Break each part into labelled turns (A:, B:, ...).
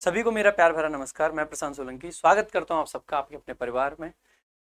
A: सभी को मेरा प्यार भरा नमस्कार। मैं प्रशांत सोलंकी स्वागत करता हूं आप सबका आपके अपने परिवार में।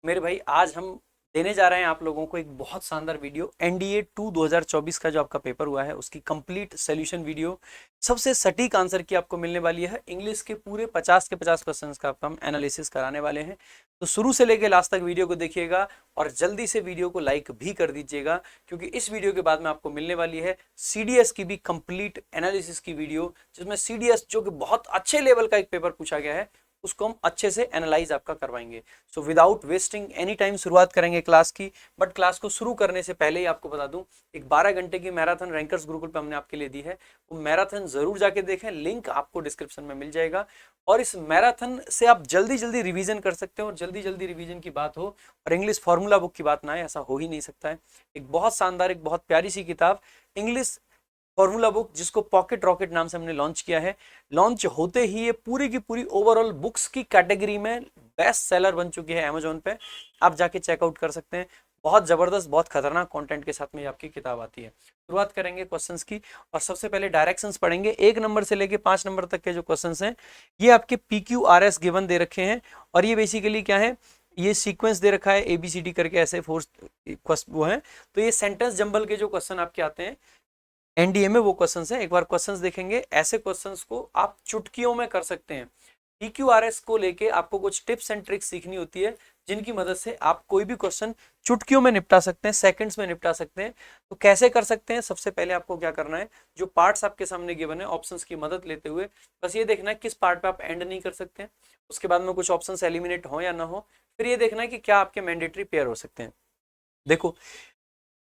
A: मेरे भाई, आज हम देने जा रहे हैं आप लोगों को एक बहुत शानदार वीडियो। एनडीए 2 2024 का जो आपका पेपर हुआ है उसकी कंप्लीट सोल्यूशन वीडियो, सबसे सटीक आंसर की आपको मिलने वाली है। इंग्लिश के पूरे 50 के 50 क्वेश्चंस का आपका हम एनालिसिस कराने वाले हैं। तो शुरू से लेकर लास्ट तक वीडियो को देखिएगा और जल्दी से वीडियो को लाइक भी कर दीजिएगा, क्योंकि इस वीडियो के बाद में आपको मिलने वाली है सीडीएस की भी कंप्लीट एनालिसिस की वीडियो, जिसमें सीडीएस जो कि बहुत अच्छे लेवल का एक पेपर पूछा गया है उसको हम अच्छे से एनालाइज आपका करवाएंगे। So without wasting any time शुरुआत करेंगे क्लास की। बट क्लास को शुरू करने से पहले ही आपको बता दूं, एक 12 घंटे की मैराथन रैंकर्स गुरुकुल पे हमने आपके लिए दी है। वो मैराथन जरूर जाके देखें, लिंक आपको डिस्क्रिप्शन में मिल जाएगा। और इस मैराथन से आप जल्दी जल्दी रिवीजन कर सकते हैं, और जल्दी जल्दी रिवीजन की बात हो और इंग्लिश फॉर्मूला बुक की बात ना आए, ऐसा हो ही नहीं सकता है। एक बहुत शानदार, एक बहुत प्यारी सी किताब इंग्लिश फॉर्मूला बुक, जिसको पॉकेट रॉकेट नाम से हमने लॉन्च किया है। लॉन्च होते ही ये पूरी की पूरी ओवरऑल बुक्स की कैटेगरी में बेस्ट सेलर बन चुकी है अमेजोन पे। आप जाके चेकआउट कर सकते हैं। बहुत जबरदस्त, बहुत खतरनाक कंटेंट के साथ में आपकी किताब आती है। शुरुआत करेंगे क्वेश्चंस की, और सबसे पहले डायरेक्शंस पढ़ेंगे। 1 नंबर से लेके 5 नंबर तक के जो क्वेश्चंस हैं ये आपके PQRS गिवन दे रखे हैं। और ये बेसिकली क्या है, ये सीक्वेंस दे रखा है ABCD करके, ऐसे फोर्स वो है। तो ये सेंटेंस जंबल के जो क्वेश्चन आपके आते हैं एनडीए में, वो क्वेश्चंस हैं। एक बार क्वेश्चंस देखेंगे। ऐसे क्वेश्चंस को आप चुटकियों में कर सकते हैं। PQRS को लेके आपको कुछ टिप्स एंड ट्रिक्स सीखनी होती है, जिनकी मदद से आप कोई भी क्वेश्चन चुटकियों में निपटा सकते हैं, सेकंड्स में निपटा सकते हैं। तो कैसे कर सकते हैं? सबसे पहले आपको क्या करना है, जो पार्ट्स आपके सामने गिवन है ऑप्शंस की मदद लेते हुए, बस ये देखना है किस पार्ट पे आप एंड नहीं कर सकते हैं। उसके बाद में कुछ ऑप्शंस एलिमिनेट हो या ना हो, फिर ये देखना है कि क्या आपके मैंडेटरी पेयर हो सकते हैं। देखो,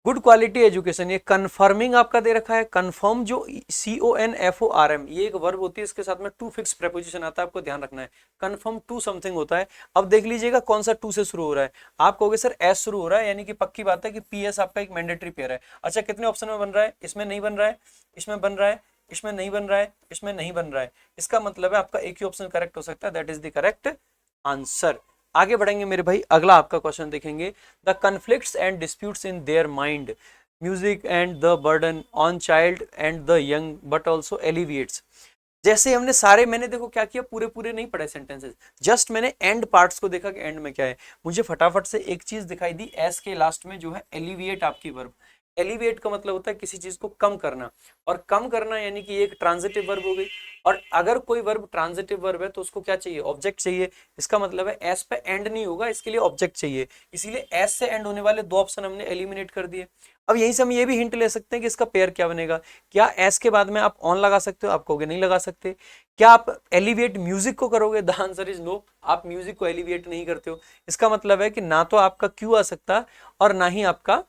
A: गुड क्वालिटी एजुकेशन, ये कन्फर्मिंग आपका दे रखा है। कन्फर्म जो CONFORM, ये एक वर्ब होती है, इसके साथ में टू फिक्स प्रेपोजिशन आता है, आपको ध्यान रखना है। कन्फर्म टू समथिंग होता है। अब देख लीजिएगा कौन सा टू से शुरू हो रहा है। आप कहोगे सर S शुरू हो रहा है, यानी कि पक्की बात है कि PS आपका एक मैंडेटरी पेयर है। अच्छा, कितने ऑप्शन में बन रहा है? इसमें नहीं बन रहा है, इसमें बन रहा है, इसमें नहीं बन रहा है, इसमें नहीं बन रहा है। इसका मतलब है आपका एक ही ऑप्शन करेक्ट हो सकता है, that is the correct answer. आगे बढ़ेंगे मेरे भाई, अगला आपका क्वेश्चन देखेंगे। The conflicts and disputes in their mind, music and the burden on child and the young but also alleviates. जैसे हमने सारे, मैंने देखो क्या किया, पूरे पूरे नहीं पढ़े सेंटेंसेस, जस्ट मैंने एंड पार्ट्स को देखा कि एंड में क्या है। मुझे फटाफट से एक चीज दिखाई दी, एस के लास्ट में जो है एलिविएट आपकी वर्ब। एलिवेट का मतलब होता है किसी चीज को कम करना, और कम करना यानी कि एक ट्रांजिटिव वर्ब हो गई। और अगर कोई वर्ब ट्रांजिटिव वर्ब है तो उसको क्या चाहिए? ऑब्जेक्ट चाहिए। इसका मतलब है एस पे एंड नहीं होगा, इसके लिए ऑब्जेक्ट चाहिए। इसीलिए एस से एंड होने वाले 2 ऑप्शन हमने एलिमिनेट कर दिए। अब यहीं से हम ये भी हिंट ले सकते हैं कि इसका पेयर क्या बनेगा। क्या एस के बाद में आप ऑन लगा सकते हो? आप कहोगे नहीं लगा सकते। क्या आप एलिवेट म्यूजिक को करोगे? द आंसर इज नो, आप म्यूजिक को एलिवेट नहीं करते हो। इसका मतलब है कि ना तो आपका क्यू आ सकता और ना ही आपका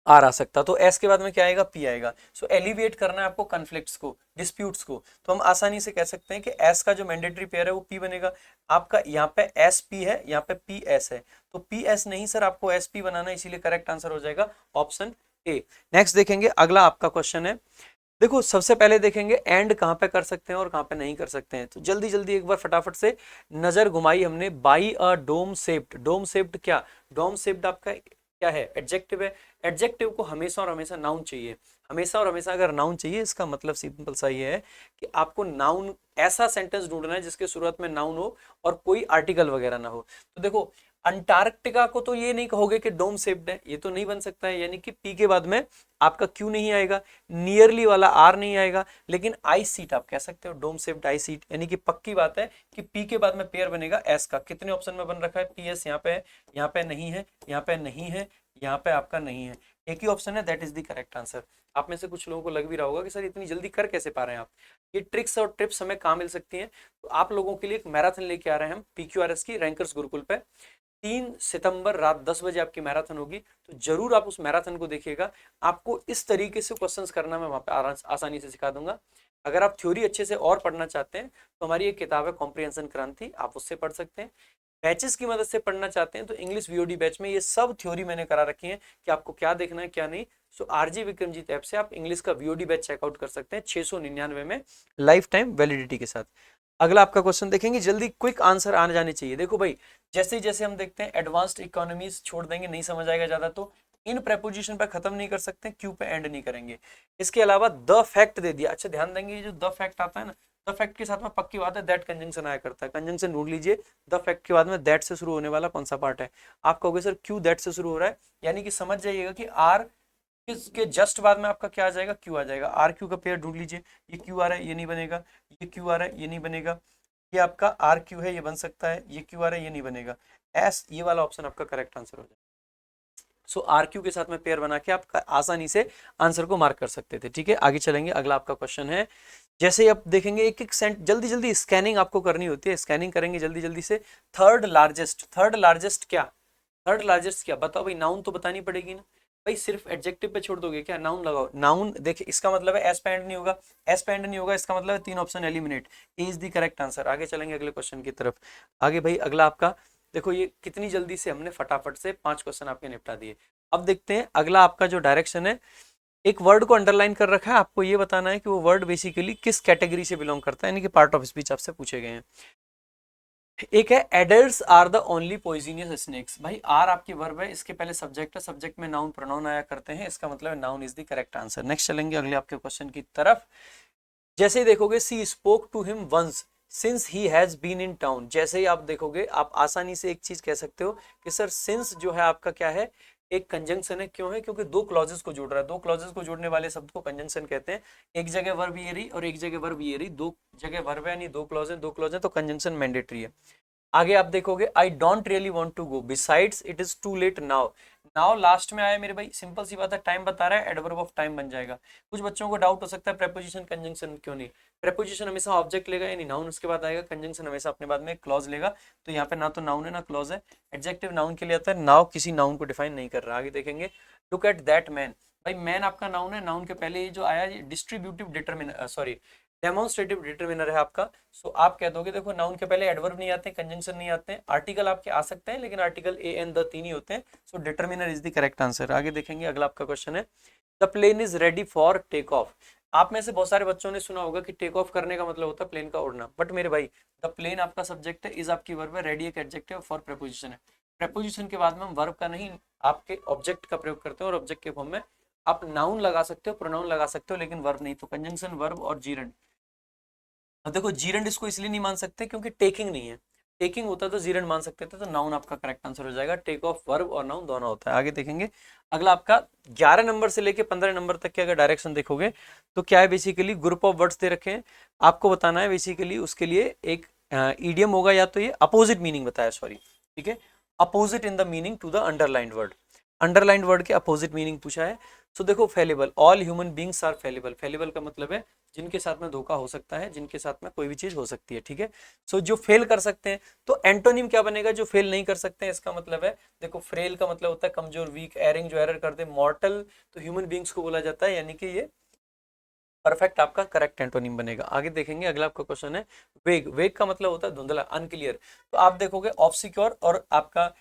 A: आर आ सकता। तो एस के बाद में क्या आएगा? पी आएगा। सो एलिविएट करना है आपको कन्फ्लिक्ट्स को, डिस्प्यूट्स को। तो हम आसानी से कह सकते हैं कि एस का जो मैंडेटरी पेयर है वो पी बनेगा। आपका यहाँ पे एस पी है, यहाँ पे पी एस है, तो पी एस नहीं सर, आपको एस पी बनाना है, इसीलिए करेक्ट आंसर हो जाएगा ऑप्शन ए। नेक्स्ट देखेंगे, अगला आपका क्वेश्चन है। देखो, सबसे पहले देखेंगे एंड कहाँ पे कर सकते हैं और कहाँ पे नहीं कर सकते हैं। तो जल्दी जल्दी एक बार फटाफट से नजर घुमाई हमने। By a dome shaped, dome shaped क्या? डोम शेप्ड आपका क्या है? एडजेक्टिव है। एडजेक्टिव को हमेशा और हमेशा नाउन चाहिए। हमेशा और हमेशा अगर नाउन चाहिए, इसका मतलब सिंपल सा ये है कि आपको नाउन, ऐसा सेंटेंस ढूंढना है जिसके शुरुआत में नाउन हो और कोई आर्टिकल वगैरह ना हो। तो देखो, अंटार्कटिका को तो ये नहीं कहोगे कि डोम शेप्ड है, ये तो नहीं बन सकता है, यानी कि पी के बाद में आपका क्यू नहीं आएगा, नियरली वाला आर नहीं आएगा। लेकिन आई सीट आप कह सकते हो, डोम शेप्ड आई सीट, यानी कि पक्की बात है कि पी के बाद में पेयर बनेगा एस का। कितने ऑप्शन में बन रखा है? पी एस यहाँ पे है, यहाँ पे नहीं है, यहाँ पे नहीं है, यहाँ पे आपका नहीं है, एक ही ऑप्शन है, that is the correct answer. आप में से कुछ लोगों को लग भी रहा होगा कि सर इतनी जल्दी कर कैसे पा रहे हैं आप। ये ट्रिक्स और टिप्स हमें कहाँ मिल सकती हैं? तो आप लोगों के लिए एक मैराथन लेके आ रहे हैं हम PQRS की रैंकर्स गुरुकुल पे। 3 सितंबर रात 10 बजे आपकी मैराथन होगी, तो जरूर आप उस मैराथन को देखिएगा। आपको इस तरीके से क्वेश्चंस करना मैं वहां पे आसानी से सिखा दूंगा। अगर आप थ्योरी अच्छे से और पढ़ना चाहते हैं तो हमारी एक किताब है कॉम्प्रिहेंशन क्रांति, आप उससे पढ़ सकते हैं। बैचेस की मदद से पढ़ना चाहते हैं तो इंग्लिश VOD बैच में ये सब थ्योरी मैंने करा रखी है कि आपको क्या देखना है क्या नहीं। सो RJ विक्रमजीत ऐप से आप इंग्लिश का VOD बैच चेकआउट कर सकते हैं 699 में, लाइफ टाइम वैलिडिटी के साथ। अगला आपका क्वेश्चन देखेंगे, जल्दी क्विक आंसर आने जाने चाहिए। देखो भाई, जैसे जैसे हम देखते हैं एडवांस्ड इकोनॉमीज छोड़ देंगे, नहीं समझ आएगा ज्यादा, तो इन प्रेपोजिशन पर खत्म नहीं कर सकते, क्यू पे एंड नहीं करेंगे। इसके अलावा द फैक्ट दे दिया। अच्छा ध्यान देंगे, ये जो द फैक्ट आता है ना, द फैक्ट के साथ में पक्की बात है दैट कंजंक्शन आया करता है। कंजंक्शन ढूंढ लीजिए, द फैक्ट के बाद में दैट से शुरू होने वाला कौन सा पार्ट है। आप कहोगे सर क्यू दैट से शुरू हो रहा है, यानी कि समझ जाइएगा कि आर के जस्ट बाद में आपका क्या आ जाएगा, क्यू आ जाएगा। आर क्यू का पेयर ढूंढ लीजिए, ये क्यू आ रहा है ये नहीं बनेगा, ये क्यू आ रहा है ये नहीं बनेगा, ये आपका आर क्यू है ये बन सकता है, ये क्यू आ रहा है ये नहीं बनेगा। एस ये वाला ऑप्शन आपका करेक्ट आंसर हो जाएगा। सो आर क्यू के साथ में पेयर बना के आप आसानी से आंसर को मार्क कर सकते थे। ठीक है, आगे चलेंगे। अगला आपका क्वेश्चन है, जैसे ही आप देखेंगे एक एक सेंट जल्दी जल्दी स्कैनिंग आपको करनी होती है, स्कैनिंग करेंगे जल्दी जल्दी से। थर्ड लार्जेस्ट, थर्ड लार्जेस्ट क्या, थर्ड लार्जेस्ट क्या बताओ भाई, नाउन तो बतानी पड़ेगी ना भाई, सिर्फ एडजेक्टिव पे छोड़ दोगे क्या, नाउन लगाओ। नाउन देखिए इसका मतलब है एस पे एंड नहीं होगा, एस पे एंड नहीं होगा, इसका मतलब है तीन option eliminate, A is the correct answer. आगे चलेंगे अगले क्वेश्चन की तरफ। आगे भाई अगला आपका देखो, ये कितनी जल्दी से हमने फटाफट से 5 क्वेश्चन आपके निपटा दिए। अब देखते हैं अगला आपका जो डायरेक्शन है, एक वर्ड को अंडरलाइन कर रखा है, आपको ये बताना है कि वो वर्ड बेसिकली किस कैटेगरी से बिलोंग करता है, यानी कि पार्ट ऑफ स्पीच आपसे पूछे गए हैं। एक है adults are the only poisonous snakes. भाई आर आपकी वर्ब है, इसके पहले सब्जेक्ट है, सब्जेक्ट में नाउन प्रोनाउन आया करते हैं, इसका मतलब noun is the correct answer. Next चलेंगे अगले आपके क्वेश्चन की तरफ। जैसे ही देखोगे she spoke to him once since he has been in town, जैसे ही आप देखोगे आप आसानी से एक चीज कह सकते हो कि सर सिंस जो है आपका क्या है, एक कंजंक्शन है। क्यों है, क्योंकि दो क्लॉजेस को जोड़ रहा है, दो क्लॉजेस को जोड़ने वाले शब्द को कंजंक्शन कहते हैं। एक जगह वर्ब ये रही और एक जगह वर्ब ये रही, दो जगह वर्ब है यानी दो क्लॉज है, दो क्लॉज है तो कंजंक्शन मैंडेटरी है। आगे आप देखोगे I don't really want to go besides it is too late now, now last में आया मेरे भाई, सिंपल सी बात है टाइम बता रहा है, एडवर्ब ऑफ टाइम बन जाएगा। कुछ बच्चों को डाउट हो सकता है प्रेपोजिशन कंजंक्शन क्यों नहीं, प्रेपोजिशन हमेशा ऑब्जेक्ट लेगा यानी नाउन उसके बाद आएगा, कंजंक्शन हमेशा अपने बाद में क्लॉज लेगा। तो यहाँ पे ना तो नाउन है ना क्लॉज है, एडजेक्टिव नाउन के लिए आता है, नाउ किसी नाउन को डिफाइन नहीं कर रहा। आगे देखेंगे लुक एट दैट मैन, भाई मैन आपका नाउन है, नाउन के पहले ये जो आया distributive determiner sorry demonstrative determiner है आपका। सो आप कह दोगे देखो नाउन के पहले एडवर्ब नहीं आते, कंजंक्शन नहीं आते हैं, आर्टिकल आपके आ सकते हैं लेकिन आर्टिकल ए एन द तीन ही होते हैं। So determiner is the correct answer. आगे देखेंगे अगला आपका क्वेश्चन है, the plane is ready for take off. आप में से बहुत सारे बच्चों ने सुना होगा कि टेक ऑफ करने का मतलब होता है प्लेन का उड़ना, बट मेरे भाई द प्लेन आपका सब्जेक्ट है, इज आपकी वर्ब है, रेडी एक एडजेक्टिव फॉर प्रेपोजिशन है। प्रेपोजिशन के बाद में हम वर्ब का नहीं आपके ऑब्जेक्ट का प्रयोग करते हैं, और ऑब्जेक्ट के फॉर्म में आप नाउन लगा सकते हो, प्रोनाउन लगा सकते हो, लेकिन वर्ब नहीं। तो कंजंक्शन वर्ब और जीरंड, अब देखो जीरंड इसको इसलिए नहीं मान सकते क्योंकि टेकिंग नहीं है, टेकिंग होता तो जीरंड मान सकते थे, तो नाउन आपका करेक्ट आंसर हो जाएगा। टेक ऑफ वर्ब और नाउन दोनों होता है। आगे देखेंगे अगला आपका 11 नंबर से लेके 15 नंबर तक के अगर डायरेक्शन देखोगे तो क्या है, बेसिकली ग्रुप ऑफ वर्ड्स दे रखे हैं, आपको बताना है बेसिकली उसके लिए एक ईडियम होगा, या तो ये अपोजिट मीनिंग बताया, सॉरी ठीक है, opposite in the meaning to the underlined word, underlined word के अपोजिट मीनिंग पूछा है। सो देखो fallible, all human beings are fallible, fallible का मतलब है जिनके साथ में धोखा हो सकता है, जिनके साथ में कोई भी चीज हो सकती है, ठीक है। सो जो फेल कर सकते हैं, तो एंटोनिम क्या बनेगा, जो फेल नहीं कर सकते हैं, इसका मतलब है देखो फ्रेल का मतलब होता है कमजोर, वीक, एरिंग जो एरर करते, मॉर्टल तो ह्यूमन बींग्स को बोला जाता है, यानी कि ये परफेक्ट आपका करेक्ट एंटोनिम बनेगा। आगे देखेंगे अगला आपका क्वेश्चन है वेग, वेग का मतलब होता है धुंधला, अनक्लियर। तो आप देखोगे ऑब्सक्योर और आपका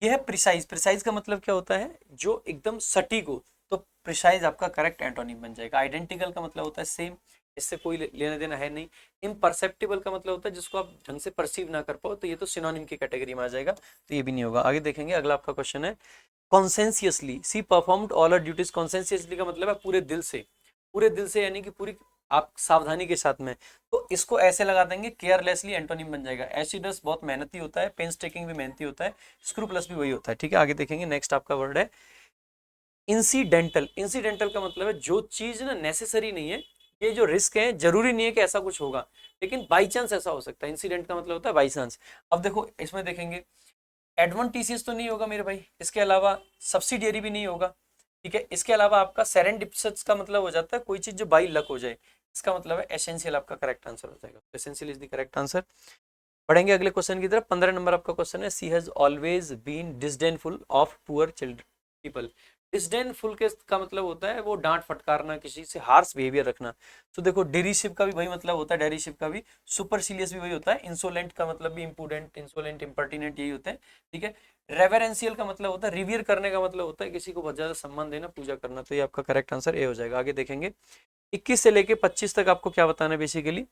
A: ये है प्रिसाइज, प्रिसाइज का मतलब क्या होता है, जो एकदम सटीक हो, तो प्रिसाइज आपका करेक्ट एंटोनिम बन जाएगा। आइडेंटिकल का मतलब होता है सेम, इससे कोई लेना देना है नहीं। इम्परसेप्टिबल का मतलब होता है जिसको आप ढंग से परसीव ना कर पाओ, तो ये तो सिनोनिम की कैटेगरी में आ जाएगा, तो ये भी नहीं होगा। आगे देखेंगे अगला आपका क्वेश्चन है कॉन्सेंसियसली सी परफॉर्म्ड ऑल हर ड्यूटीज, कॉन्सेंसियसली का मतलब है पूरे दिल से, पूरे दिल से यानी कि पूरी आप सावधानी के साथ में, तो इसको ऐसे लगा देंगे केयरलेसली, एंटोनिम बन जाएगा। एसिडस बहुत मेहनती होता है, पेंस टेकिंग भी मेहनती होता है, स्क्रूप्लस भी वही होता है, ठीक है। आगे देखेंगे नेक्स्ट आपका वर्ड है इंसिडेंटल, इंसिडेंटल का मतलब है जो चीज ना नेसेसरी नहीं है, ये जो रिस्क है जरूरी नहीं है कि ऐसा कुछ होगा, लेकिन बाई चांस ऐसा हो सकता है। इंसिडेंट का मतलब होता है बाई चांस। अब देखो इसमें देखेंगे एडवांटेजेस तो नहीं होगा मेरे भाई, इसके अलावा सब्सिडियरी भी नहीं होगा, ठीक है। इसके अलावा आपका सेरेंडिपिटस का मतलब हो जाता है कोई चीज जो बाई लक हो जाए, इसका मतलब है एसेंशियल आपका करेक्ट आंसर हो जाएगा। Essential is the correct answer. पढ़ेंगे अगले क्वेश्चन की तरफ। 15 नंबर आपका क्वेश्चन है she has always been disdainful of poor children people. Disdainful के का मतलब होता है वो डांट फटकारना, किसी से हार्श बिहेवियर रखना। तो देखो डेरिसिव का भी वही मतलब होता है, डेरिसिव का भी, सुपरसीलियस भी वही होता है, इंसोलेंट का मतलब भी इम्पूडेंट, इंसोलेंट, इम्पर्टिनेंट यही होते हैं, ठीक है। रेवरेंशियल का मतलब होता है रिवियर करने का मतलब होता है किसी को बहुत ज्यादा सम्मान देना, पूजा करना, तो ये आपका करेक्ट आंसर ए हो जाएगा। आगे देखेंगे 21 से लेके 25 तक आपको क्या बताना है, बेसिकली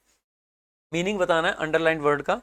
A: मीनिंग बताना है अंडरलाइन वर्ड का,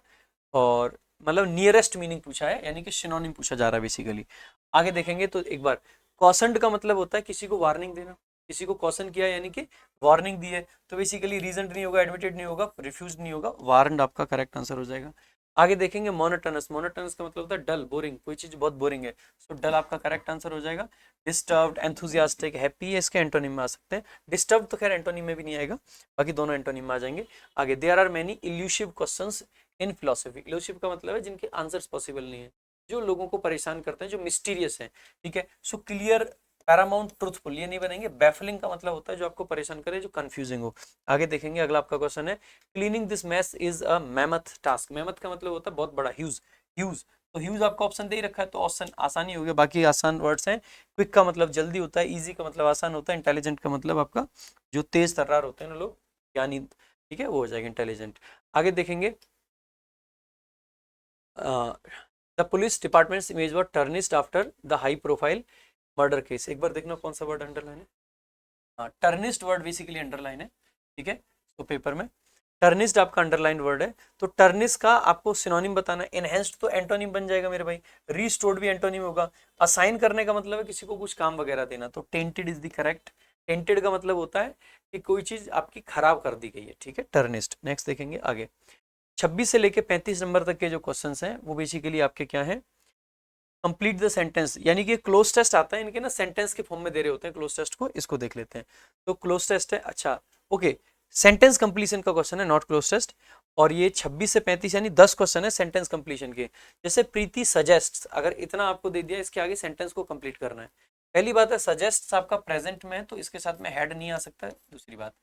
A: और मतलब नियरेस्ट मीनिंग पूछा है, यानी कि सिनोनिम पूछा जा रहा है बेसिकली। आगे देखेंगे तो एक बार कॉशंड का मतलब होता है किसी को वार्निंग देना, किसी को क्वेश्चन किया यानी कि वार्निंग दी है, तो बेसिकली रीजन नहीं होगा, एडमिटेड नहीं होगा, रिफ्यूज नहीं होगा, वारंट आपका करेक्ट आंसर हो जाएगा। आगे देखेंगे मोनोटोनस। मोनोटोनस का मतलब होता है डल, बोरिंग, कोई चीज बहुत बोरिंग है, सो डल आपका करेक्ट आंसर हो जाएगा। डिस्टर्ब्ड, एंथुजियास्टिक, हैप्पी है इसके एंटोनिम में आ सकते हैं। डिस्टर्ब तो खैर एंटोनिम में भी नहीं आएगा, बाकी दोनों एंटोनिम में आ जाएंगे। आगे there are many elusive questions in philosophy. Elusive का मतलब है जिनके आंसर्स पॉसिबल नहीं है, जो लोगों को परेशान करते हैं, जो मिस्टीरियस है, ठीक है। सो क्लियर, पैरामाउंट, ट्रूथफुल, ये नहीं बनेंगे। बैफलिंग का मतलब होता है जो आपको परेशान करे, जो कंफ्यूजिंग हो। आगे देखेंगे अगला आपका क्वेश्चन है, cleaning this mess is a mammoth task. Mammoth का मतलब होता है बहुत बड़ा, ह्यूज। ह्यूज, तो ह्यूज आपका ऑप्शन दे ही रखा है, तो ऑप्शन आसानी हो गया। बाकी आसान वर्ड्स हैं, क्विक का मतलब जल्दी होता है, इजी का मतलब आसान होता है, इंटेलिजेंट का मतलब आपका जो तेज तर्रार होते हैं ना लोग, ज्ञानी, ठीक है, वो हो जाएगा इंटेलिजेंट। आगे देखेंगे the police department's image were tarnished after the high profile murder case. एक बार देखना कौन सा वर्ड अंडरलाइन है। हाँ, टर्निस्ड वर्ड बेसिकली अंडरलाइन है, ठीक है। तो पेपर में टर्निस्ड आपका अंडरलाइन वर्ड है, तो टर्निस का आपको सिनोनिम बताना है। एनहेंस्ड तो एंटोनिम बन जाएगा मेरे भाई, रीस्टोर्ड भी एंटोनिम होगा। असाइन करने का मतलब है किसी को कुछ काम वगैरह देना, तो tainted is the correct. Tainted का मतलब होता है कि कोई चीज आपकी खराब कर दी गई है, ठीक है, टर्निस्ड। नेक्स्ट देखेंगे आगे, 26 से लेके 35 नंबर तक के जो क्वेश्चंस हैं वो बेसिकली आपके क्या हैं, कंप्लीट द सेंटेंस, यानी कि क्लोज टेस्ट आता है इनके ना, सेंटेंस के फॉर्म में दे रहे होते हैं क्लोज टेस्ट को, इसको देख लेते हैं। तो क्लोज टेस्ट है, अच्छा ओके, सेंटेंस कंप्लीशन का क्वेश्चन है, नॉट क्लोज टेस्ट। और ये 26 से 35 यानी 10 क्वेश्चन है सेंटेंस कंप्लीशन के। जैसे प्रीति सजेस्ट, अगर इतना आपको दे दिया, इसके आगे सेंटेंस को कंप्लीट करना है। पहली बात है सजेस्ट आपका प्रेजेंट में है, तो इसके साथ में हैड नहीं आ सकता है। दूसरी बात,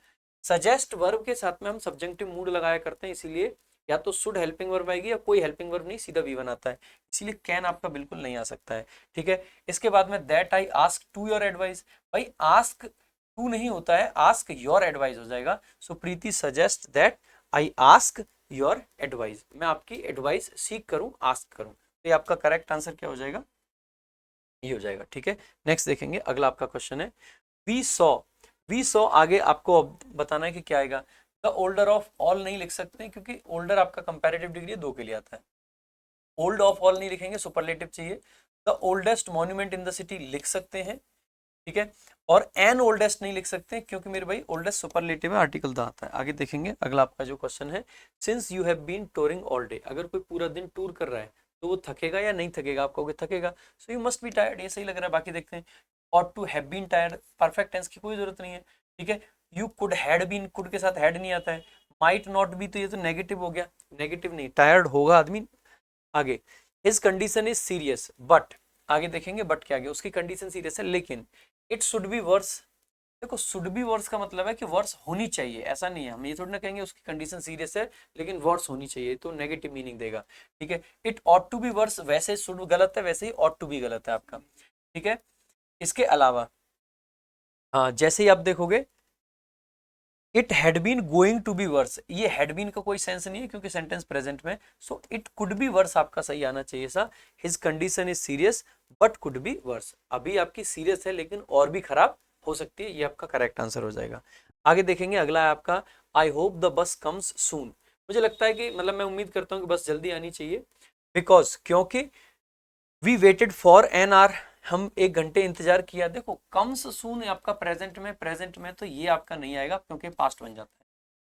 A: सजेस्ट वर्ब के साथ में हम सब्जेक्टिव मूड लगाया करते हैं, इसीलिए या तो शुड हेल्पिंग वर्ब आएगी या कोई हेल्पिंग वर्ब नहीं, सीधा वी1 आता है, इसीलिए कैन आपका बिल्कुल नहीं आ सकता है, ठीक है। इसके बाद में that I ask to your advice, भाई आस्क टू नहीं होता है, आस्क योर एडवाइस हो जाएगा। So Preeti suggest that I ask your advice, मैं आपकी एडवाइस सीख करूं, आस्क करूं, तो ये आपका करेक्ट आंसर क्या हो जाएगा, ये हो जाएगा, ठीक है। नेक्स्ट देखेंगे अगला आपका क्वेश्चन है, वी सॉ। वी सॉ आगे आपको बताना है कि क्या आएगा। द ओल्डर ऑफ ऑल नहीं लिख सकते क्योंकि ओल्डर आपका कंपैरेटिव डिग्री 2 के लिए आता है। ओल्ड ऑफ ऑल नहीं लिखेंगे, सुपरलेटिव चाहिए। The oldest monument in the city लिख सकते हैं, ठीक है। और एन ओल्डेस्ट नहीं लिख सकते क्योंकि मेरे भाई ओल्डेस्ट सुपरलेटिव है, आर्टिकल द आता है। आगे देखेंगे अगला आपका जो क्वेश्चन है, since you have been touring all day. अगर कोई पूरा दिन टूर कर रहा है तो वो थकेगा या नहीं थकेगा, आप कहोगे थकेगा, so you must be tired, ये सही लग रहा है। बाकी देखते हैं, और to have been tired, perfect tense की कोई जरूरत नहीं है, ठीक है। You could had been, could के साथ हैड नहीं आता है। माइट नॉट बी, तो ये तो नेगेटिव हो गया, नेगेटिव नहीं, टायर्ड होगा आदमी। आगे his condition is serious but, आगे देखेंगे बट क्या, आगे उसकी कंडीशन सीरियस है लेकिन इट शुड बी वर्स। देखो शुड बी वर्स का मतलब है कि वर्स होनी चाहिए, ऐसा नहीं है, हम ये थोड़ी ना कहेंगे उसकी कंडीशन सीरियस है लेकिन वर्स होनी चाहिए, तो नेगेटिव मीनिंग देगा, ठीक है। It ought to be worse, वैसे शुड गलत है, वैसे ही ऑट टू बी गलत है आपका, ठीक है। इसके अलावा हाँ, जैसे ही आप देखोगे it had been going to be worse, ये हैड बीन का कोई सेंस नहीं है क्योंकि सेंटेंस प्रेजेंट में, so it could be worse आपका सही आना चाहिए सा। His condition is serious but could be worse, अभी आपकी सीरियस है लेकिन और भी खराब हो सकती है, ये आपका करेक्ट आंसर हो जाएगा। आगे देखेंगे अगला है आपका, I hope the bus comes soon. मुझे लगता है कि मतलब मैं उम्मीद करता हूँ कि बस जल्दी आनी चाहिए, बिकॉज क्योंकि we waited for an hour, हम 1 घंटे इंतजार किया। देखो कम्स सून आपका प्रेजेंट में तो ये आपका नहीं आएगा क्योंकि पास्ट बन जाता है।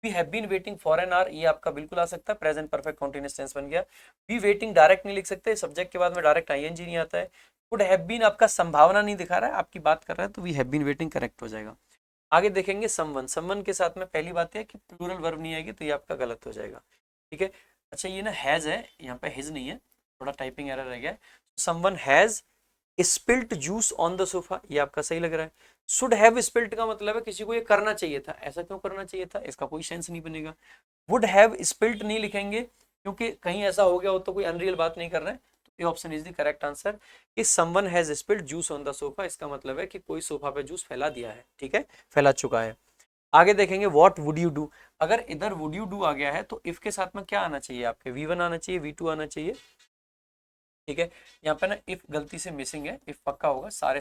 A: We have been waiting for an hour, ये आपका बिल्कुल आ सकता है, प्रेजेंट परफेक्ट कंटीन्यूअस टेंस बन गया। वी वेटिंग डायरेक्ट नहीं लिख सकते, सब्जेक्ट के बाद में डायरेक्ट आईएनजी नहीं आता है। कुड हैव बीन आपका संभावना नहीं दिखा रहा है, आपकी बात कर रहा है, तो we have been waiting correct हो जाएगा। आगे देखेंगे समवन, समवन के साथ में पहली बात है कि प्लूरल वर्ब नहीं आएगी, तो ये आपका गलत हो जाएगा, ठीक है। अच्छा ये ना हैज है, यहाँ पे हिज नहीं है, थोड़ा टाइपिंग एरर रह गया। Someone has spilt juice on the sofa, ये आपका सही लग रहा है। शुड हैव स्पिल्ट का मतलब है किसी को ये करना चाहिए था, ऐसा क्यों करना चाहिए था, इसका कोई सेंस नहीं बनेगा। वुड हैव स्पिल्ट नहीं लिखेंगे क्योंकि कहीं ऐसा हो गया हो तो कोई अनरियल बात नहीं कर रहे हैं, तो ये option is the correct answer. इस someone has spilt juice on the sofa, इसका मतलब है कि कोई सोफा पे जूस फैला दिया है, ठीक है, फैला चुका है। आगे देखेंगे व्हाट वुड यू डू, अगर इधर वुड यू डू आ गया है तो इफ के साथ में क्या आना चाहिए आपके, वी1 आना चाहिए, वी2 आना चाहिए, ठीक है। यहाँ पे ना इफ गलती से मिसिंग है, इफ पक्का होगा, सारे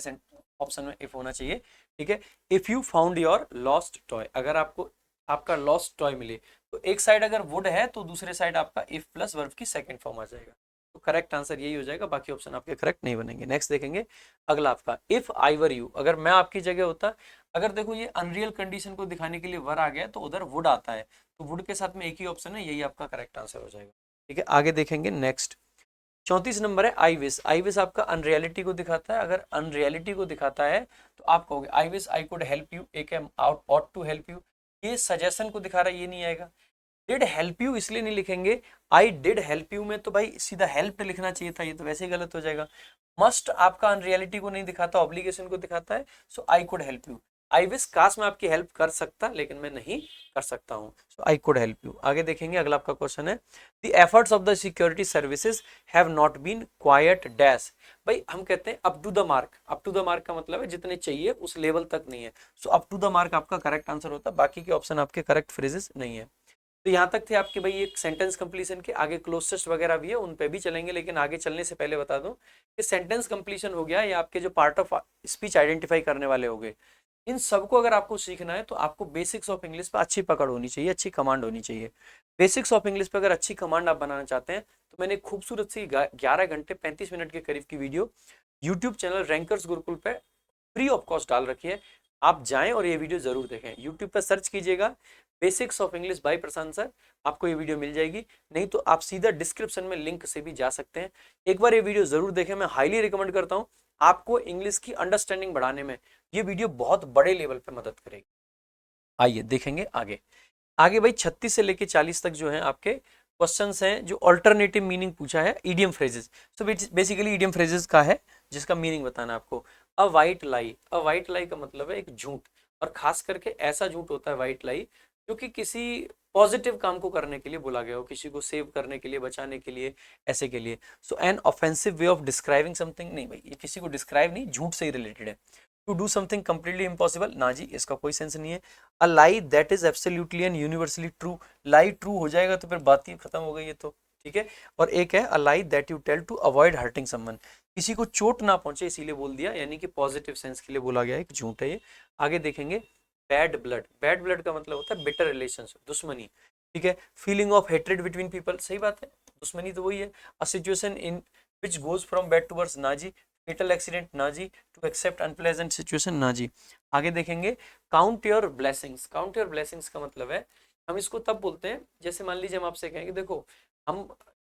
A: ऑप्शन में इफ होना चाहिए, ठीक है। If you found your lost toy, अगर आपको आपका लॉस्ट टॉय मिले, तो एक साइड अगर वुड है तो दूसरे साइड आपका इफ प्लस वर्ब की सेकंड फॉर्म आ जाएगा, तो करेक्ट आंसर यही हो जाएगा, बाकी ऑप्शन आपके करेक्ट नहीं बनेंगे। नेक्स्ट देखेंगे अगला आपका, इफ आई वर यू, अगर मैं आपकी जगह होता, अगर देखो ये अनरियल कंडीशन को दिखाने के लिए वर आ गया तो उधर वुड आता है, तो वुड के साथ में एक ही ऑप्शन है, यही आपका करेक्ट आंसर हो जाएगा। ठीक है, आगे देखेंगे नेक्स्ट 34 नंबर है आई विश। आई विश आपका अनरियलिटी को दिखाता है, अगर अनरियलिटी को दिखाता है तो आप कहोगे I wish I could help you, एक है out ought to help you, ये सजेशन को दिखा रहा है, ये नहीं आएगा। डिड हेल्प यू इसलिए नहीं लिखेंगे, आई डिड हेल्प यू में तो भाई सीधा हेल्प लिखना चाहिए था, ये तो वैसे ही गलत हो जाएगा। मस्ट आपका अनरियलिटी को नहीं दिखाता, ऑब्लिगेशन को दिखाता है, so I could help you. I wish काश मैं आपकी हेल्प कर सकता लेकिन मैं नहीं कर सकता हूं, so I could help you. आगे देखेंगे अगला आपका क्वेश्चन है, the efforts of the security services have not been quite dash. भाई हम कहते हैं up to the mark, up to the mark का मतलब है जितने चाहिए उस लेवल तक नहीं है, so up to the mark आपका करेक्ट आंसर होता है, बाकी के ऑप्शन आपके करेक्ट फ्रेजेस नहीं है। तो यहाँ तक थे आपके भाई एक सेंटेंस कंप्लीशन के, आगे क्लोजेस्ट वगैरह भी है उन पे भी चलेंगे, लेकिन आगे चलने से पहले बता दूं कि सेंटेंस कंप्लीशन हो गया, ये आपके जो पार्ट ऑफ स्पीच आइडेंटिफाई करने वाले हो गए, इन सबको अगर आपको सीखना है तो आपको बेसिक्स ऑफ इंग्लिश पे अच्छी पकड़ होनी चाहिए, अच्छी कमांड होनी चाहिए। बेसिक्स ऑफ इंग्लिश पे अगर अच्छी कमांड आप बनाना चाहते हैं तो मैंने खूबसूरत सी 11 घंटे 35 मिनट के करीब की video YouTube channel rankers Gurukul पे फ्री ऑफ कॉस्ट डाल रखी है, आप जाएं और ये वीडियो जरूर देखें। यूट्यूब पर सर्च कीजिएगा basics of English by Prashant sir, आपको ये वीडियो मिल जाएगी, नहीं तो आप सीधा डिस्क्रिप्शन में लिंक से भी जा सकते हैं। एक बार ये वीडियो जरूर देखें, मैं हाईली रिकमेंड करता हूँ, आपको इंग्लिश की अंडरस्टैंडिंग बढ़ाने में ये वीडियो बहुत बड़े लेवल पर मदद करेगी। आइए देखेंगे आगे। आगे भाई 36 से लेके 40 तक जो है आपके क्वेश्चंस हैं जो अल्टरनेटिव मीनिंग पूछा है, idiom phrases. So basically idiom phrases का है जिसका मीनिंग बताना है आपको। अ वाइट लाई, अ वाइट लाई का मतलब है एक झूठ, और खास करके ऐसा झूठ होता है वाइट लाई जो कि किसी पॉजिटिव काम को करने के लिए बोला गया हो, किसी को सेव करने के लिए, बचाने के लिए, ऐसे के लिए। So an offensive way of describing something, नहीं भाई ये किसी को डिस्क्राइब नहीं, झूठ से ही रिलेटेड है। To do something completely impossible, ना जी इसका कोई सेंस नहीं है। A lie that is absolutely and universally true, lie true हो जाएगा तो फिर बात ही खत्म हो गई है तो, ठीक है। और एक है a lie that you tell to avoid hurting someone, किसी को चोट ना पहुंचे इसीलिए बोल दिया, यानी कि पॉजिटिव सेंस के लिए बोला गया, एक झूठ है ये। आगे देखेंगे बैड ब्लड, बैड ब्लड का मतलब होता है बिटर रिलेशंस, दुश्मनी, ठीक है। Feeling of hatred between people, सही बात है, दुश्मनी तो वही है। A situation in which goes from bad to worse, ना जी। फेटल एक्सीडेंट, ना जी। टू एक्सेप्ट अनप्लेजेंट सिचुएशन, ना जी। आगे देखेंगे count your blessings, count your blessings का मतलब है, हम इसको तब बोलते हैं जैसे मान लीजिए हम आपसे कहेंगे देखो हम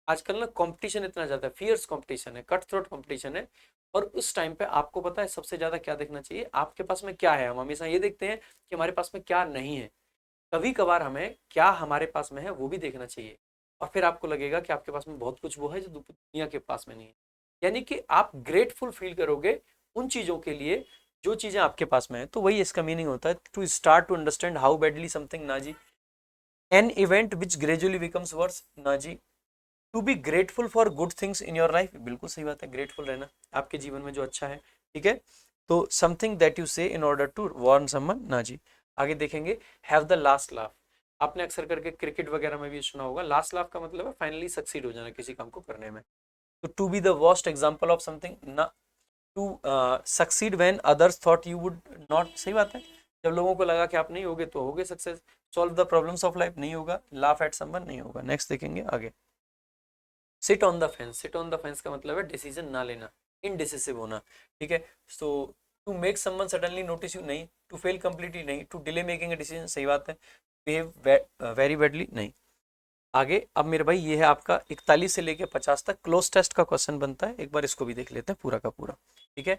A: आजकल ना कंपटीशन इतना ज्यादा है, फियर्स कंपटीशन है, कट थ्रोट कंपटीशन है, और उस टाइम पे आपको पता है सबसे ज्यादा क्या देखना चाहिए, आपके पास में क्या है। हम हमेशा ये देखते हैं कि हमारे पास में क्या नहीं है, कभी कभार हमें क्या हमारे पास में है वो भी देखना चाहिए, और फिर आपको लगेगा कि आपके पास में बहुत कुछ वो है जो दुनिया के पास में नहीं है। यानी कि आप ग्रेटफुल फील करोगे उन चीजों के लिए जो चीजें आपके पास में है, तो वही इसका मीनिंग होता है to start to understand how badly something, ना जी। An event which gradually becomes worse, ना जी। To be grateful for good things in your life, बिल्कुल सही बात है, ग्रेटफुल रहना आपके जीवन में जो अच्छा है, ठीक है। तो something that you say in order to warn someone, ना जी। आगे देखेंगे हैव द लास्ट लाफ, आपने अक्सर करके क्रिकेट वगैरह में भी सुना होगा, लास्ट लाफ का मतलब है फाइनली सक्सीड हो जाना किसी काम को करने में। तो to be the worst example of something, ना। To succeed when others thought you would not, सही बात है, जब लोगों को लगा कि आप नहीं होगे तो होगे success. Solve the problems of life, नहीं होगा। लाफ एट समवन, नहीं होगा। नेक्स्ट देखेंगे आगे। Sit on the fence, sit on the fence का मतलब है डिसीजन ना लेना, इनडिसिसिव होना, ठीक है। So to make someone suddenly notice you, नहीं। टू फेल कंप्लीटली, नहीं। To delay making a decision, सही बात है। बिहेव वेरी बैडली, नहीं। आगे अब मेरे भाई ये है आपका 41 से लेके 50 तक क्लोज टेस्ट का क्वेश्चन बनता है, एक बार इसको भी देख लेते हैं पूरा का पूरा, ठीक है।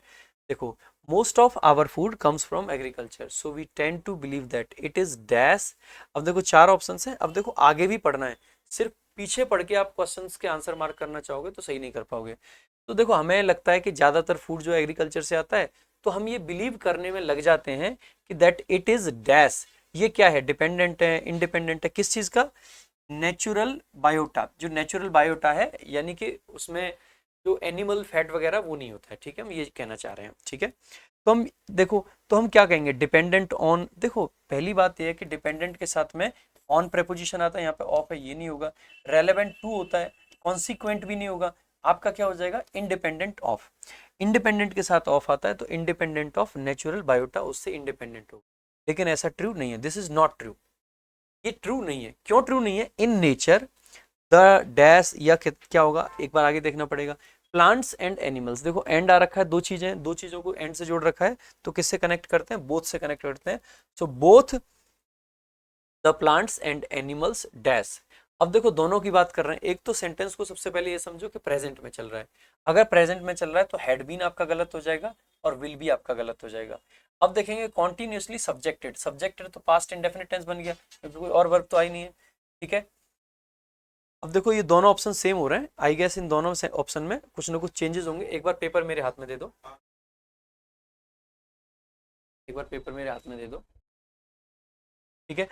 A: देखो most of our food comes from agriculture, so we tend to believe that it is dash. अब देखो 4 ऑप्शंस हैं, अब देखो आगे भी पढ़ना है, सिर्फ पीछे पढ़ के आप क्वेश्चंस के आंसर मार्क करना चाहोगे तो सही नहीं कर पाओगे। तो देखो हमें लगता है कि ज्यादातर फूड जो एग्रीकल्चर से आता है, तो हम ये बिलीव करने में लग जाते हैं कि दैट इट इज डैश। ये क्या है, डिपेंडेंट है, इंडिपेंडेंट है, किस चीज का, नेचुरल बायोटा। जो नेचुरल बायोटा है यानी कि उसमें जो एनिमल फैट वगैरह वो नहीं होता है, ठीक है, हम ये कहना चाह रहे हैं, ठीक है। तो हम देखो तो हम क्या कहेंगे, डिपेंडेंट ऑन। देखो पहली बात ये है कि डिपेंडेंट के साथ में ऑन प्रेपोजिशन आता है, यहाँ पे ऑफ है, ये नहीं होगा। रेलेवेंट टू होता है, कॉन्सिक्वेंट भी नहीं होगा। आपका क्या हो जाएगा, इंडिपेंडेंट ऑफ। इंडिपेंडेंट के साथ ऑफ आता है तो इंडिपेंडेंट ऑफ नेचुरल बायोटा, उससे इंडिपेंडेंट होगा। लेकिन ऐसा ट्रू नहीं है, दिस इज नॉट ट्रू, ये ट्रू नहीं है। क्यों ट्रू नहीं है, इन नेचर द डैश या क्या होगा, एक बार आगे देखना पड़ेगा। प्लांट्स एंड एनिमल्स, देखो एंड आ रखा है, दो चीजें, दो चीजों को एंड से जोड़ रखा है, तो किससे कनेक्ट करते हैं, बोथ से कनेक्ट करते हैं। So both the plants and animals dash. अब देखो दोनों की बात कर रहे हैं, एक तो सेंटेंस को सबसे पहले ये समझो कि प्रेजेंट में चल रहा है। अगर प्रेजेंट में चल रहा है तो हैड बीन आपका गलत हो जाएगा और विल भी आपका गलत हो जाएगा। अब देखेंगे कॉन्टिन्यूसली सब्जेक्टेड, सब्जेक्टेड तो पास्ट इंडेफिनिट टेंस बन गया क्योंकि कोई और वर्ब तो आई नहीं है, ठीक है। अब देखो ये दोनों ऑप्शन सेम हो रहे हैं, आई गेस इन दोनों ऑप्शन में कुछ ना कुछ चेंजेस होंगे। एक बार पेपर मेरे हाथ में दे दो, एक बार पेपर मेरे हाथ में दे दो, ठीक है।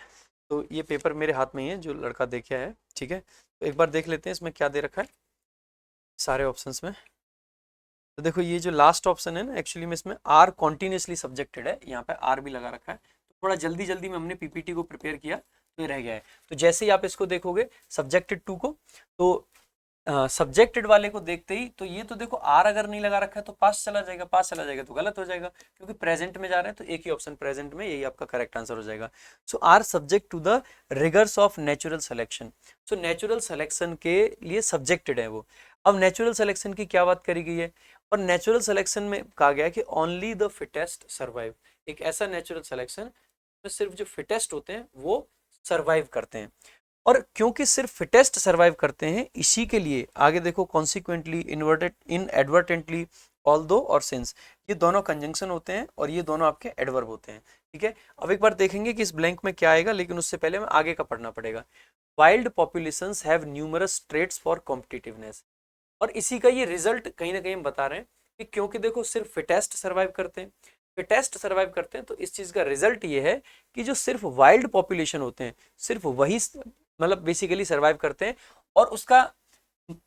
A: तो ये पेपर मेरे हाथ में ही है जो लड़का देखा है, ठीक है। तो एक बार देख लेते हैं इसमें क्या दे रखा है सारे ऑप्शंस में। तो देखो ये जो लास्ट ऑप्शन है ना, एक्चुअली में इसमें आर कॉन्टिन्यूसली सब्जेक्टेड है, यहाँ पे आर भी लगा रखा है। तो थोड़ा जल्दी जल्दी में हमने पीपीटी को प्रिपेयर किया तो ये रह गया है। तो जैसे ही आप इसको देखोगे सब्जेक्टेड टू को, तो सब्जेक्टेड वाले को देखते ही, तो ये तो देखो आर अगर नहीं लगा रखा है तो पास चला जाएगा, पास चला जाएगा तो गलत हो जाएगा क्योंकि प्रेजेंट में जा रहे हैं, तो एक ही ऑप्शन प्रेजेंट में, यही आपका करेक्ट आंसर हो जाएगा। So are subject to the rigours of natural selection. So natural selection के लिए सब्जेक्टेड है वो। अब नेचुरल सिलेक्शन की क्या बात करी गई है, और नेचुरल सिलेक्शन में कहा गया कि ओनली द फिटेस्ट सर्वाइव। एक ऐसा नेचुरल सिलेक्शन में सिर्फ जो फिटेस्ट होते हैं वो सर्वाइव करते हैं। और क्योंकि सिर्फ फिटेस्ट सर्वाइव करते हैं, इसी के लिए आगे देखो कॉन्सिक्वेंटली, इन्वर्टेड, इनएडवर्टेंटली, ऑल्दो और सिंस, ये दोनों कंजंक्शन होते हैं और ये दोनों आपके एडवर्ब होते हैं, ठीक है। अब एक बार देखेंगे कि इस ब्लैंक में क्या आएगा, लेकिन उससे पहले हमें आगे का पढ़ना पड़ेगा। Wild populations have numerous traits for competitiveness. और इसी का ये रिजल्ट कहीं ना कहीं हम बता रहे हैं कि क्योंकि देखो सिर्फ फिटेस्ट सर्वाइव करते हैं, फिटेस्ट सर्वाइव करते हैं, तो इस चीज का रिजल्ट ये है कि जो सिर्फ वाइल्ड पॉपुलेशन होते हैं, सिर्फ वही मतलब बेसिकली सर्वाइव करते हैं। और उसका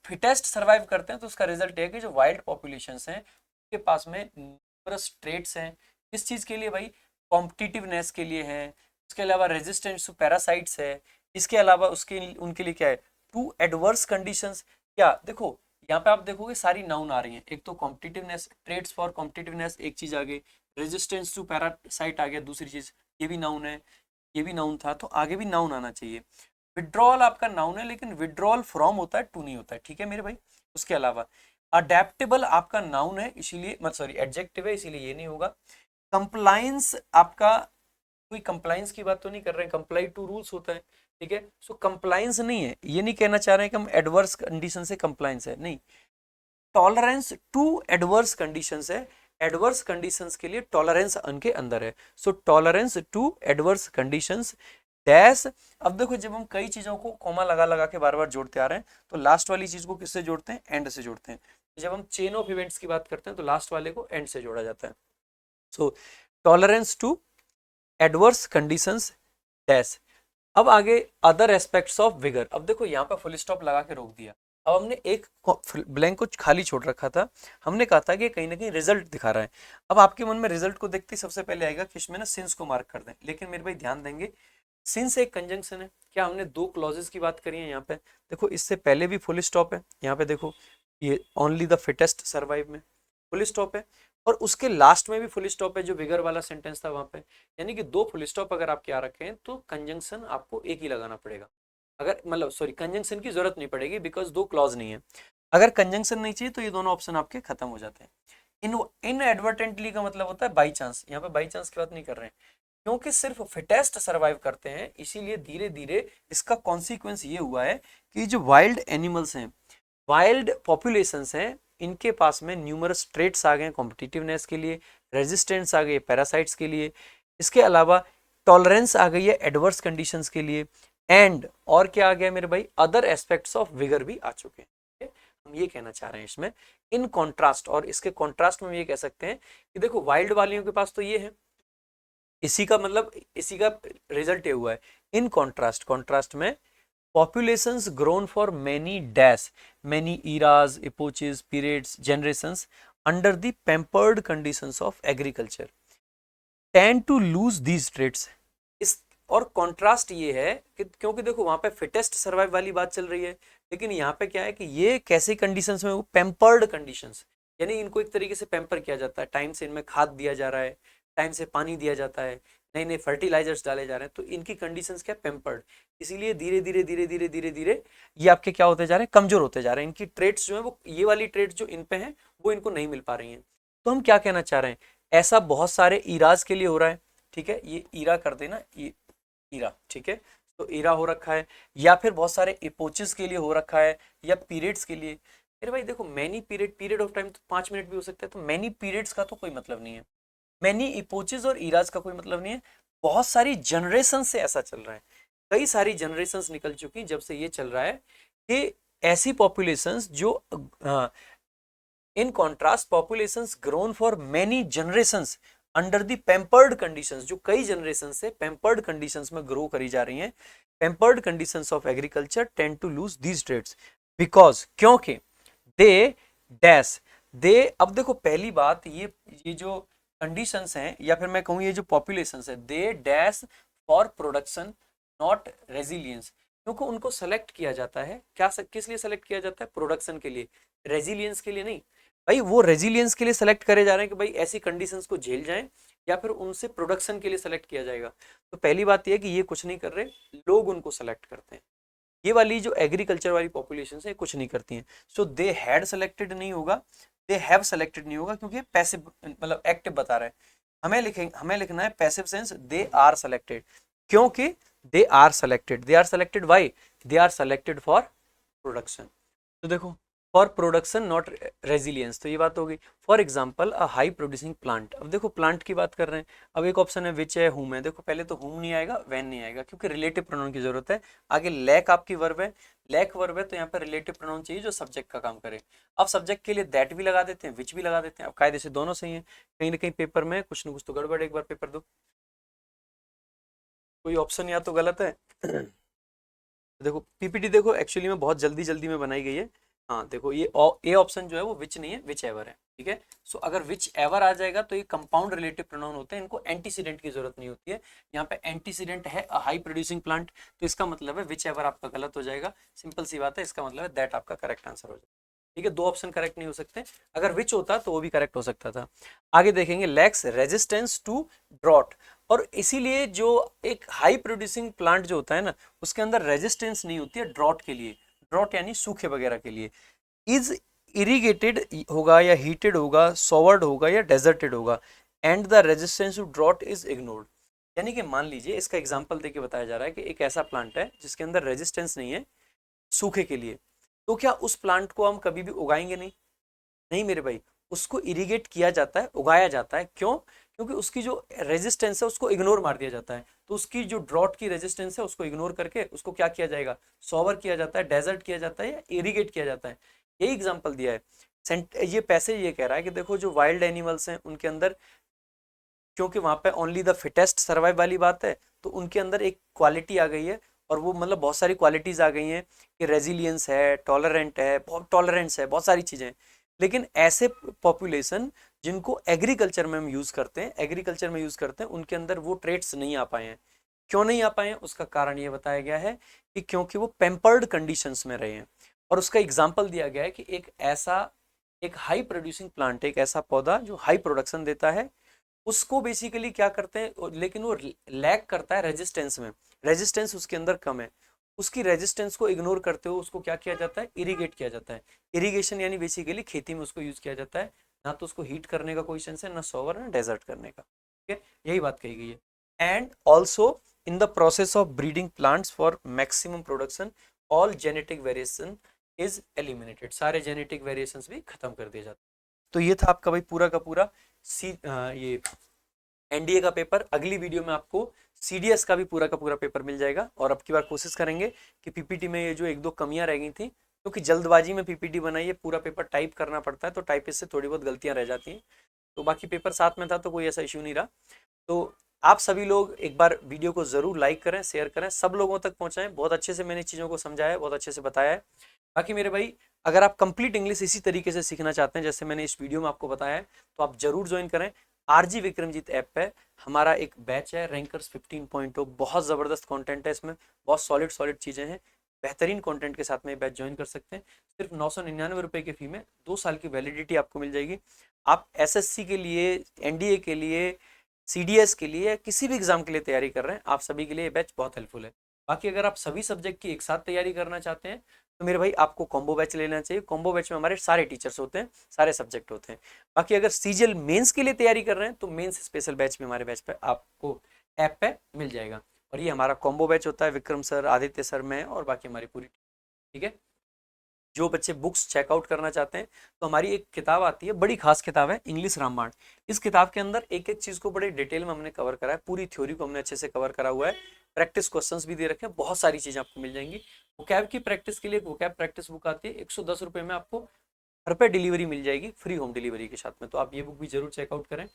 A: फिटेस्ट सर्वाइव करते हैं, तो उसका रिजल्ट है कि जो वाइल्ड पॉपुलेशंस हैं उनके पास में न्यूमरस ट्रेट्स हैं। इस चीज के लिए भाई, कॉम्पिटिटिवनेस के लिए है, उसके अलावा रेजिस्टेंस टू पैरासाइट्स है, इसके अलावा उसके उनके लिए क्या है, टू एडवर्स कंडीशंस। क्या देखो यहाँ पे आप देखोगे सारी नाउन आ रही हैं, एक तो कॉम्पिटिटिवनेस, ट्रेड्स फॉर कॉम्पिटिटिवनेस एक चीज आ गई, रेजिस्टेंस टू पैरासाइट आ गया दूसरी चीज, ये भी नाउन है, ये भी नाउन था, तो आगे भी नाउन आना चाहिए। विड्रॉल आपका नाउन है, लेकिन विड्रॉल फ्रॉम होता है, टू नहीं होता है, ठीक है मेरे भाई। उसके अलावा अडेप्टेबल आपका नाउन है, इसीलिए मत सॉरी एडजेक्टिव है, इसीलिए ये नहीं होगा। कंप्लायंस आपका, कोई कंप्लायंस की बात तो नहीं कर रहे हैं, कंप्लाई टू रूल्स होता है, ठीक है। सो कंप्लायंस नहीं है, ये नहीं कहना चाह रहे हैं कि हम एडवर्स कंडीशन से कंप्लायंस है, नहीं। टॉलरेंस टू एडवर्स कंडीशंस है, एडवर्स कंडीशंस के लिए टॉलरेंस उनके अंदर है। So tolerance to adverse conditions dash. अब देखो जब हम कई चीजों को कॉमा लगा लगा के बार बार जोड़ते आ रहे हैं, तो लास्ट वाली चीज को किससे जोड़ते हैं, एंड से जोड़ते हैं। जब हम चेन ऑफ इवेंट्स की बात करते हैं तो लास्ट वाले को एंड से जोड़ा जाता है। So tolerance to adverse conditions dash. अब आगे अदर एस्पेक्ट्स ऑफ विगर। अब देखो यहाँ पे फुल स्टॉप लगा के रोक दिया, अब हमने एक ब्लैंक को खाली छोड़ रखा था, हमने कहा था कि कहीं ना कहीं रिजल्ट दिखा रहा है। अब आपके मन में रिजल्ट को देखते ही सबसे पहले आएगा कि इसमें ना सिंस को मार्क कर दें, लेकिन मेरे भाई ध्यान देंगे सिंस एक कंजंक्शन है। क्या हमने दो क्लॉजेस की बात करी है यहाँ पे, देखो इससे पहले भी फुल स्टॉप है, यहाँ पे देखो ये ओनली द फिटेस्ट सर्वाइव में फुल स्टॉप है, और उसके लास्ट में भी फुल स्टॉप है जो विगर वाला सेंटेंस था वहां पे। यानी कि दो फुल स्टॉप अगर आपके आ रखे हैं तो कंजंक्शन आपको एक ही लगाना पड़ेगा। अगर मतलब सॉरी कंजंक्शन की जरूरत नहीं पड़ेगी, बिकॉज दो क्लॉज नहीं है। अगर कंजंक्शन नहीं चाहिए तो ये दोनों ऑप्शन आपके खत्म हो जाते हैं। इन एडवर्टेंटली का मतलब होता है बाई चांस, यहाँ पे बाई चांस की बात नहीं कर रहे हैं, क्योंकि सिर्फ फिटेस्ट सर्वाइव करते हैं, इसीलिए धीरे धीरे इसका कॉन्सिक्वेंस ये हुआ है कि जो वाइल्ड एनिमल्स हैं, वाइल्ड पॉपुलेशंस हैं, इनके पास में न्यूमरस ट्रेट्स आ गए कॉम्पिटिटिवनेस के लिए, रेजिस्टेंस आ गई पैरासाइट्स के लिए, इसके अलावा टॉलरेंस आ गई है एडवर्स कंडीशंस के लिए, एंड और क्या आ गया मेरे भाई, अदर एस्पेक्ट्स ऑफ विगर भी आ चुके हैं। हम ये कहना चाह रहे हैं इसमें इन कॉन्ट्रास्ट, और इसके कॉन्ट्रास्ट में हम ये कह सकते हैं कि देखो वाइल्ड वालियों के पास तो ये है, इसी का मतलब इसी का रिजल्ट ये हुआ है। इन कॉन्ट्रास्ट, कॉन्ट्रास्ट में populations grown for many dash, many eras, epochs, periods, generations under the pampered conditions of agriculture tend to lose these traits। इस और कॉन्ट्रास्ट ये है कि क्योंकि देखो वहां पे फिटेस्ट सर्वाइव वाली बात चल रही है, लेकिन यहाँ पे क्या है कि ये कैसे कंडीशंस में, वो पैम्पर्ड कंडीशंस, यानी इनको एक तरीके से पैम्पर किया जाता है, टाइम से इनमें खाद दिया जा रहा है, टाइम से पानी दिया जाता है, नए नए फर्टिलाइजर्स डाले जा रहे हैं, तो इनकी कंडीशंस क्या, पेम्पर्ड, इसीलिए धीरे धीरे धीरे धीरे धीरे धीरे ये आपके क्या होते जा रहे हैं, कमजोर होते जा रहे हैं। इनकी ट्रेड्स जो है वो, ये वाली ट्रेड्स जो इन पे हैं वो इनको नहीं मिल पा रही हैं। तो हम क्या कहना चाह रहे हैं, ऐसा बहुत सारे ईराज के लिए हो रहा है, ठीक है, ये ईरा कर देना, ईरा, ठीक है, तो ईरा हो रखा है, या फिर बहुत सारे इपोचेस के लिए हो रखा है, या पीरियड्स के लिए। अरे भाई देखो, मैनी पीरियड ऑफ टाइम तो 5 मिनट भी हो सकता है, तो मैनी पीरियड्स का तो कोई मतलब नहीं है, मैनी इपोचेस और ईराज का कोई मतलब नहीं है। बहुत सारी जनरेशन से ऐसा चल रहा है, कई सारी जनरेशन निकल चुकी जब से ये चल रहा है कि ऐसी पॉपुलेशंस जो in contrast populations grown for many generations under the pampered conditions, जो कई जनरेशन से पेम्पर्ड कंडीशंस में ग्रो करी जा रही हैं, pampered conditions of agriculture tend to lose these traits because, क्योंकि दे डैश दे, अब देखो पहली बात, ये जो कंडीशंस हैं, या फिर मैं कहूँ ये जो पॉपुलेशंस है, they dash for production not resilience, क्योंकि उनको सेलेक्ट किया जाता है, क्या किस लिए सेलेक्ट किया जाता है, प्रोडक्शन के लिए, रेजिलियंस के लिए नहीं। भाई वो रेजिलियंस के लिए सेलेक्ट करे जा रहे हैं कि भाई ऐसी कंडीशंस को झेल जाएं, या फिर उनसे प्रोडक्शन के लिए सेलेक्ट किया जाएगा। तो पहली बात यह है कि ये कुछ नहीं कर रहे, लोग उनको सेलेक्ट करते हैं। ये वाली जो एग्रीकल्चर वाली पॉपुलेशन है कुछ नहीं करती हैं। सो दे हैड सेलेक्टेड नहीं होगा, दे हैव सेलेक्टेड नहीं होगा, क्योंकि पैसिव मतलब एक्टिव बता रहा है। हमें लिखना है passive sense, they are selected, क्योंकि they are selected why, they are selected for production. तो देखो, फॉर प्रोडक्शन नॉट रेजिलियंस, तो ये बात होगी। For example a high producing plant, अब देखो प्लांट की बात कर रहे हैं, अब एक ऑप्शन है विच है, हुम है। देखो पहले तो हुम नहीं आएगा, वैन नहीं आएगा, क्योंकि रिलेटिव प्रोनाउन की जरूरत है। आगे लैक आपकी वर्ब है, लैक वर्ब है, तो यहाँ पर रिलेटिव प्रोनाउन चाहिए जो सब्जेक्ट का काम करे। अब सब्जेक्ट के लिए दैट भी लगा देते हैं, विच भी लगा देते हैं, अब कायदे से दोनों सही है। कहीं ना कहीं पेपर में कुछ ना कुछ तो गड़बड़, एक बार पेपर दो, कोई ऑप्शन या तो गलत है। देखो पीपीटी देखो एक्चुअली में बहुत जल्दी जल्दी में बनाई गई है। हाँ देखो, ये ए ऑप्शन जो है वो विच नहीं है, विच एवर है, ठीक है। सो अगर विच एवर आ जाएगा तो ये कंपाउंड रिलेटिव प्रोनाउन होते हैं, इनको एंटीसीडेंट की जरूरत नहीं होती है। यहाँ पे एंटीसीडेंट है अ हाई प्रोड्यूसिंग प्लांट, तो इसका मतलब है विच एवर आपका गलत हो जाएगा, सिंपल सी बात है। इसका मतलब है दैट आपका करेक्ट आंसर हो जाएगा, ठीक है। दो ऑप्शन करेक्ट नहीं हो सकते, अगर विच होता तो वो भी करेक्ट हो सकता था। आगे देखेंगे, लैक्स रेजिस्टेंस टू ड्रॉट, और इसीलिए जो एक हाई प्रोड्यूसिंग प्लांट जो होता है ना, उसके अंदर रेजिस्टेंस नहीं होती है ड्रॉट के लिए, ड्रॉट यानी सूखे वगैरह के लिए। इज इरिगेटेड होगा या हीटेड होगा, सॉवर्ड होगा या डेजर्टेड होगा, and the resistance to drought is ignored. यानी कि मान लीजिए, इसका एग्जांपल देके बताया जा रहा है कि एक ऐसा प्लांट है जिसके अंदर रेजिस्टेंस नहीं है सूखे के लिए, तो क्या उस प्लांट को हम कभी भी उगाएंगे नहीं? नहीं मेरे भाई, उसको इरिगेट किया जाता है, उगाया जाता है। क्यों? क्योंकि उसकी जो रेजिस्टेंस है उसको इग्नोर मार दिया जाता है। तो उसकी जो ड्रॉट की रेजिस्टेंस है उसको इग्नोर करके उसको क्या किया जाएगा, सॉवर किया जाता है, डेजर्ट किया जाता है, या इरिगेट किया जाता है। यही एग्जाम्पल दिया है। ये पैसे ये कह रहा है कि देखो जो वाइल्ड एनिमल्स हैं उनके अंदर, क्योंकि वहां पे ओनली द फिटेस्ट सर्वाइव वाली बात है, तो उनके अंदर एक क्वालिटी आ गई है, और वो मतलब बहुत सारी क्वालिटीज आ गई हैं कि रेजिलियंस है, टॉलरेंट है, बहुत टॉलरेंस है, बहुत सारी चीजें। लेकिन ऐसे पॉपुलेशन जिनको एग्रीकल्चर में हम यूज करते हैं, एग्रीकल्चर में यूज करते हैं, उनके अंदर वो ट्रेट्स नहीं आ पाए हैं। क्यों नहीं आ पाए हैं? उसका कारण ये बताया गया है कि क्योंकि वो पेम्पर्ड कंडीशंस में रहे हैं। और उसका एग्जाम्पल दिया गया है कि एक हाई प्रोड्यूसिंग प्लांट, एक ऐसा पौधा जो हाई प्रोडक्शन देता है, उसको बेसिकली क्या करते हैं, लेकिन वो लैक करता है रेजिस्टेंस में, रेजिस्टेंस उसके अंदर कम है। उसकी रेजिस्टेंस को इग्नोर करते हुए उसको क्या किया जाता है, इरिगेट किया जाता है। इरिगेशन यानी बेसिकली खेती में उसको यूज किया जाता है, ना तो उसको हीट करने का कोई सेंस है, ना सोवर ना डेजर्ट करने का, ठीक है, यही बात कही गई है। And also in the process of breeding plants for maximum production, all genetic variation is eliminated, सारे जेनेटिक वेरिएशन भी खत्म कर दिए जाते हैं। तो ये था आपका भाई पूरा का पूरा ये एनडीए का पेपर। अगली वीडियो में आपको सीडीएस का भी पूरा का पूरा पेपर मिल जाएगा, और अब की बार कोशिश करेंगे कि पीपीटी में ये जो एक दो कमियां रह गई थी, क्योंकि जल्दबाजी में पीपीटी बनाई है, पूरा पेपर टाइप करना पड़ता है, तो टाइपिस्ट से थोड़ी बहुत गलतियां रह जाती हैं। तो बाकी पेपर साथ में था तो कोई ऐसा इश्यू नहीं रहा। तो आप सभी लोग एक बार वीडियो को जरूर लाइक करें, शेयर करें, सब लोगों तक पहुंचाएं। बहुत अच्छे से मैंने चीज़ों को समझाया है, बहुत अच्छे से बताया है। बाकी मेरे भाई, अगर आप कंप्लीट इंग्लिश इसी तरीके से सीखना चाहते हैं जैसे मैंने इस वीडियो में आपको बताया है, तो आप जरूर ज्वाइन करें। आरजी विक्रमजीत ऐप पे हमारा एक बैच है रैंकर्स 15.0, बहुत ज़बरदस्त कंटेंट है इसमें, बहुत सॉलिड सॉलिड चीज़ें हैं, बेहतरीन कंटेंट के साथ में बैच ज्वाइन कर सकते हैं। सिर्फ 999 रुपये की फी में 2 साल की वैलिडिटी आपको मिल जाएगी। आप एसएससी के लिए, एनडीए के लिए, CDS के लिए या किसी भी एग्जाम के लिए तैयारी कर रहे हैं, आप सभी के लिए ये बैच बहुत हेल्पफुल है। बाकी अगर आप सभी सब्जेक्ट की एक साथ तैयारी करना चाहते हैं तो मेरे भाई आपको कॉम्बो बैच लेना चाहिए। कॉम्बो बैच में हमारे सारे टीचर्स होते हैं, सारे सब्जेक्ट होते हैं। बाकी अगर सीजीएल मेंस के लिए तैयारी कर रहे हैं तो मेंस स्पेशल बैच में हमारे बैच पे आपको ऐप पे मिल जाएगा। और ये हमारा कॉम्बो बैच होता है, विक्रम सर, आदित्य सर, मैं और बाकी हमारी पूरी टीम। ठीक है। जो बच्चे बुक्स चेकआउट करना चाहते हैं तो हमारी एक किताब आती है, बड़ी खास किताब है, इंग्लिश रामायण। इस किताब के अंदर एक एक चीज को बड़े डिटेल में हमने कवर करा है, पूरी थ्योरी को हमने अच्छे से कवर करा हुआ है। प्रैक्टिस क्वेश्चंस भी दे रखे हैं, बहुत सारी चीजें आपको मिल जाएंगी। वोकैब की प्रैक्टिस के लिए वोकैब प्रैक्टिस बुक आती है, 110 रुपये में आपको घर पे डिलीवरी मिल जाएगी, फ्री होम डिलीवरी के साथ में। तो आप ये बुक भी जरूर चेकआउट करें।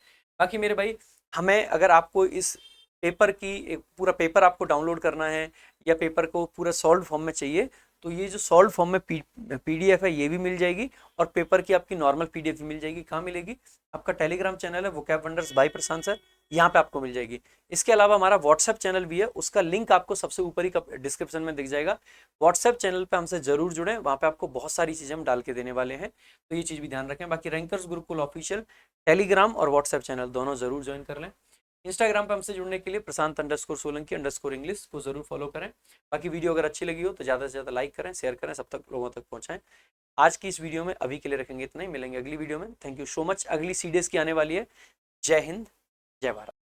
A: बाकी मेरे भाई, हमें अगर आपको इस पेपर की पूरा पेपर आपको डाउनलोड करना है या पेपर को पूरा सॉल्व फॉर्म में चाहिए तो ये जो सॉल्व फॉर्म में पीडीएफ है ये भी मिल जाएगी, और पेपर की आपकी नॉर्मल पीडीएफ भी मिल जाएगी। कहाँ मिलेगी? आपका टेलीग्राम चैनल है वोकैब वंडर्स बाय प्रशांत सर, यहाँ पे आपको मिल जाएगी। इसके अलावा हमारा व्हाट्सएप चैनल भी है, उसका लिंक आपको सबसे ऊपर ही डिस्क्रिप्शन में दिख जाएगा। व्हाट्सएप चैनल पे हमसे जरूर जुड़े, वहाँ पे आपको बहुत सारी चीजें हम डाल के देने वाले हैं, तो ये चीज भी ध्यान रखें। बाकी रैंकर्स गुरुकुल ऑफिशियल टेलीग्राम और व्हाट्सएप चैनल दोनों जरूर ज्वाइन कर लें। इंस्टाग्राम पे हमसे जुड़ने के लिए प्रशांत_सोलंकी_इंग्लिश को जरूर फॉलो करें। बाकी वीडियो अगर अच्छी लगी हो तो ज़्यादा से ज़्यादा लाइक करें, शेयर करें, सब तक लोगों तक पहुंचाएं। आज की इस वीडियो में अभी के लिए रखेंगे इतना ही, मिलेंगे अगली वीडियो में। Thank you so much. अगली सीडीएस की आने वाली है। जय हिंद, जय भारत।